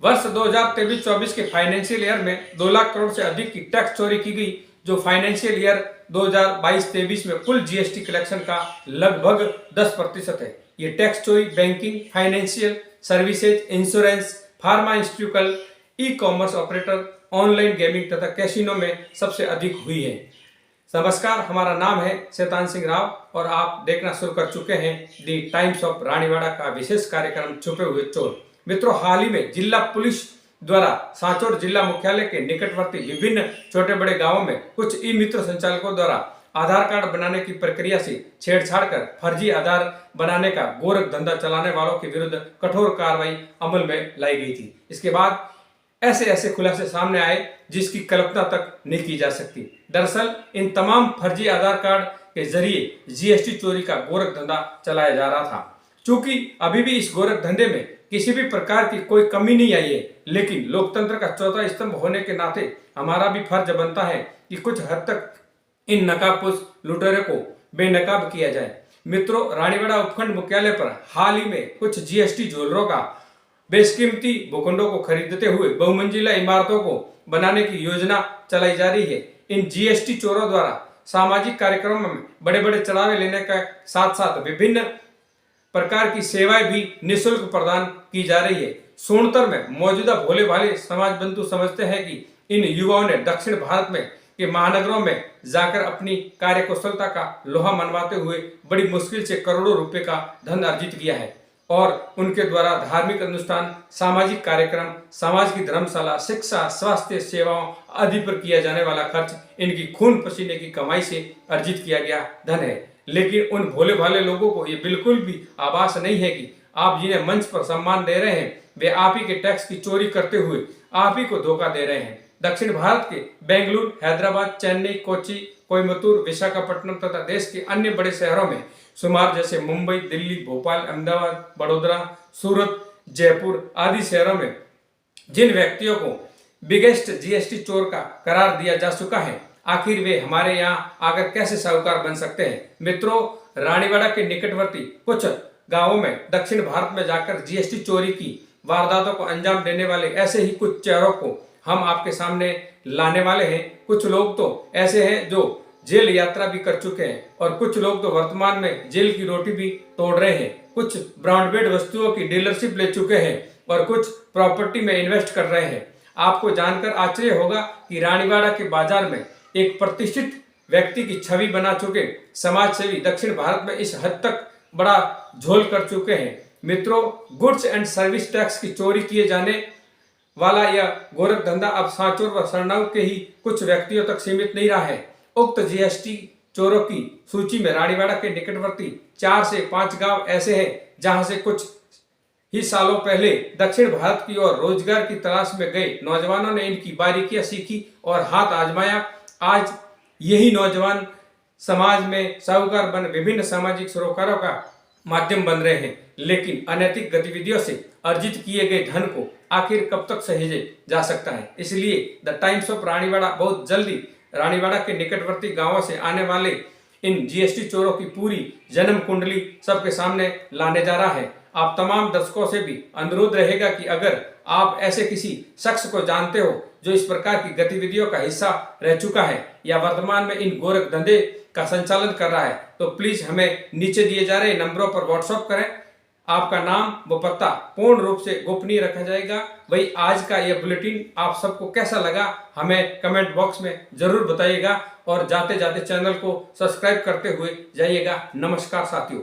वर्ष 2023-24 के financial year में 2 लाख करोड़ से अधिक की टैक्स चोरी की गई, जो फाइनेंशियल ईयर 2022-23 में कुल जीएसटी कलेक्शन का लगभग 10% है। ये टैक्स चोरी banking, financial services, insurance, pharma इंस्टीट्यूकल, e commerce operator, online gaming तथा कैसीनो में सबसे अधिक हुई है। नमस्कार, हमारा नाम है शैतान सिंह राव और आप देखना शुरू कर चुके हैं दी टाइम्स ऑफ रानीवाड़ा का विशेष कार्यक्रम छुपे हुए चोर। मित्रों, हाल ही में जिला पुलिस द्वारा सांचौर जिला मुख्यालय के निकटवर्ती विभिन्न छोटे बड़े गांवों में कुछ ई मित्र संचालकों द्वारा आधार कार्ड बनाने की प्रक्रिया से छेड़छाड़ कर फर्जी आधार बनाने का गोरख धंधा चलाने वालों के विरुद्ध कठोर कार्रवाई अमल में लाई गई थी। इसके बाद ऐसे खुलासे सामने आए जिसकी कल्पना तक नहीं की जा सकती। दरअसल इन तमाम फर्जी आधार कार्ड के जरिए जीएसटी चोरी का गोरख धंधा चलाया जा रहा था। चूंकि अभी भी इस गोरख धंधे में किसी भी प्रकार की कोई कमी नहीं आई है, लेकिन लोकतंत्र का चौथा स्तंभ होने के नाते हमारा भी फर्ज बनता है कि कुछ हद तक इन नकाबपोश लुटेरों को बेनकाब किया जाए। मित्रों, रानीवाड़ा उपखंड मुख्यालय पर हाल ही में कुछ जीएसटी झोलरों का बेशकीमती भूखंडों को खरीदते हुए बहुमंजिला इमारतों को बनाने की योजना चलाई जा रही है। इन जीएसटी चोरों द्वारा सामाजिक कार्यक्रमों में बड़े बड़े चढ़ावे लेने के साथ साथ विभिन्न प्रकार की सेवाएं भी निःशुल्क प्रदान की जा रही है। सोनतर में मौजूदा भोले भाले समाज बंधु समझते हैं कि इन युवाओं ने दक्षिण भारत में के महानगरों में जाकर अपनी कार्यकुशलता का लोहा मनवाते हुए बड़ी मुश्किल से करोड़ों रुपए का धन अर्जित किया है और उनके द्वारा धार्मिक अनुष्ठान, सामाजिक कार्यक्रम, समाज की धर्मशाला, शिक्षा, स्वास्थ्य सेवाओं आदि पर किया जाने वाला खर्च इनकी खून पसीने की कमाई से अर्जित किया गया धन है। लेकिन उन भोले भाले लोगों को ये बिल्कुल भी आभास नहीं है कि आप जिन्हें मंच पर सम्मान दे रहे हैं वे आप ही के टैक्स की चोरी करते हुए आप ही को धोखा दे रहे हैं। दक्षिण भारत के बेंगलुरु, हैदराबाद, चेन्नई, कोच्चि, कोयम्बतूर, विशाखापट्टनम तथा देश के अन्य बड़े शहरों में शुमार जैसे मुंबई, दिल्ली, भोपाल, अहमदाबाद, बड़ौदा, सूरत, जयपुर आदि शहरों में जिन व्यक्तियों को बिगेस्ट जीएसटी चोर का करार दिया जा चुका है, आखिर वे हमारे यहाँ आकर कैसे साहूकार बन सकते हैं। मित्रों, रानीवाड़ा के निकटवर्ती कुछ गांवों में दक्षिण भारत में जाकर जीएसटी चोरी की वारदातों को अंजाम देने वाले ऐसे ही कुछ चेहरों को हम आपके सामने लाने वाले हैं। कुछ लोग तो ऐसे हैं जो जेल यात्रा भी कर चुके हैं और कुछ लोग तो वर्तमान में जेल की रोटी भी तोड़ रहे हैं। कुछ ब्रांडेड वस्तुओं की डीलरशिप ले चुके हैं और कुछ प्रॉपर्टी में इन्वेस्ट कर रहे हैं। आपको जानकर आश्चर्य होगा कि रानीवाड़ा के बाजार में एक प्रतिष्ठित व्यक्ति की छवि बना चुके समाजसेवी दक्षिण भारत में इस हद तक बड़ा झोल कर चुके हैं। मित्रों, गुड्स एंड सर्विस टैक्स की चोरी किए जाने वाला यह गोरख धंधा अब सांचौर व सरनाऊ के ही कुछ व्यक्तियों तक सीमित नहीं रहा है। उक्त जीएसटी चोरों की सूची में रानीवाड़ा के निकटवर्ती 4 से 5 गांव ऐसे हैं जहां से कुछ ही सालों पहले दक्षिण भारत की ओर रोजगार की तलाश में गए नौजवानों ने इनकी बारीकियां सीखी और हाथ आजमाया। आज यही नौजवान समाज में साहूकार बन विभिन्न सामाजिक सरोकारों का माध्यम बन रहे हैं। लेकिन अनैतिक गतिविधियों से अर्जित किए गए धन को आखिर कब तक सहेजे जा सकता है। इसलिए द टाइम्स ऑफ रानीवाड़ा बहुत जल्दी रानीवाड़ा के निकटवर्ती गांवों से आने वाले इन जीएसटी चोरों की पूरी जन्म कुंडली सबके सामने लाने जा रहा है। आप तमाम दर्शकों से भी अनुरोध रहेगा कि अगर आप ऐसे किसी शख्स को जानते हो जो इस प्रकार की गतिविधियों का हिस्सा रह चुका है या वर्तमान में इन गोरख धंधे का संचालन कर रहा है, तो प्लीज हमें नीचे दिए जा रहे नंबरों पर व्हाट्सएप करें। आपका नाम व पता पूर्ण रूप से गोपनीय रखा जाएगा। वही आज का यह बुलेटिन आप सबको कैसा लगा हमें कमेंट बॉक्स में जरूर बताइएगा और जाते जाते चैनल को सब्सक्राइब करते हुए जाइएगा। नमस्कार साथियों।